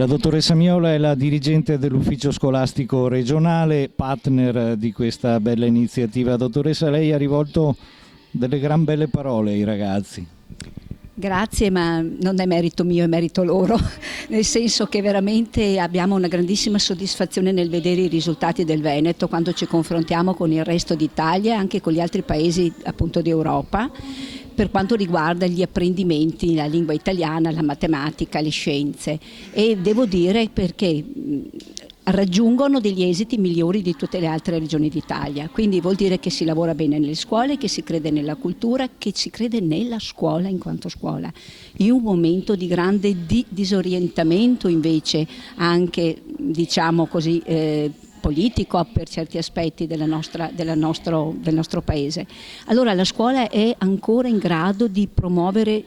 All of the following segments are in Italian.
La dottoressa Miola è la dirigente dell'ufficio scolastico regionale, partner di questa bella iniziativa. Dottoressa, lei ha rivolto delle gran belle parole ai ragazzi. Grazie, ma non è merito mio, è merito loro, nel senso che veramente abbiamo una grandissima soddisfazione nel vedere i risultati del Veneto quando ci confrontiamo con il resto d'Italia e anche con gli altri paesi appunto d'Europa per quanto riguarda gli apprendimenti, la lingua italiana, la matematica, le scienze, e devo dire perché raggiungono degli esiti migliori di tutte le altre regioni d'Italia, quindi vuol dire che si lavora bene nelle scuole, che si crede nella cultura, che si crede nella scuola in quanto scuola. In un momento di grande disorientamento invece anche diciamo così politico per certi aspetti del nostro paese. Allora la scuola è ancora in grado di promuovere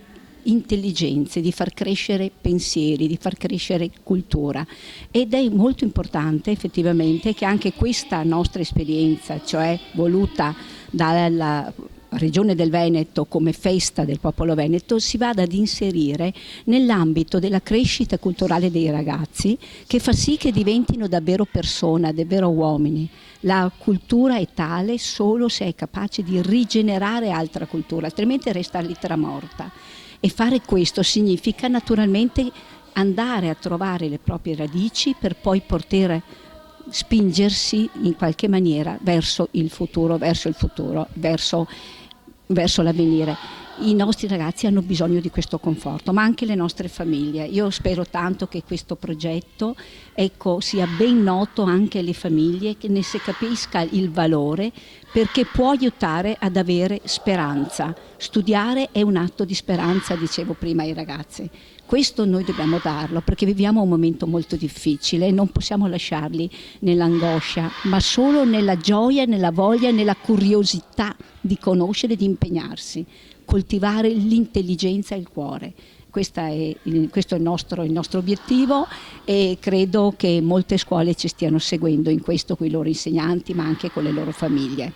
intelligenze, di far crescere pensieri, di far crescere cultura, ed è molto importante effettivamente che anche questa nostra esperienza, cioè voluta dalla Regione del Veneto come festa del popolo veneto, si vada ad inserire nell'ambito della crescita culturale dei ragazzi, che fa sì che diventino davvero persone, davvero uomini. La cultura è tale solo se è capace di rigenerare altra cultura, altrimenti resta lettera morta. E fare questo significa naturalmente andare a trovare le proprie radici per poi poter spingersi in qualche maniera verso l'avvenire. I nostri ragazzi hanno bisogno di questo conforto, ma anche le nostre famiglie. Io spero tanto che questo progetto sia ben noto anche alle famiglie, che ne si capisca il valore, perché può aiutare ad avere speranza. Studiare è un atto di speranza, dicevo prima ai ragazzi. Questo noi dobbiamo darlo, perché viviamo un momento molto difficile e non possiamo lasciarli nell'angoscia, ma solo nella gioia, nella voglia, nella curiosità di conoscere e di impegnarsi, coltivare l'intelligenza e il cuore. Questo è il nostro obiettivo, e credo che molte scuole ci stiano seguendo in questo con i loro insegnanti, ma anche con le loro famiglie.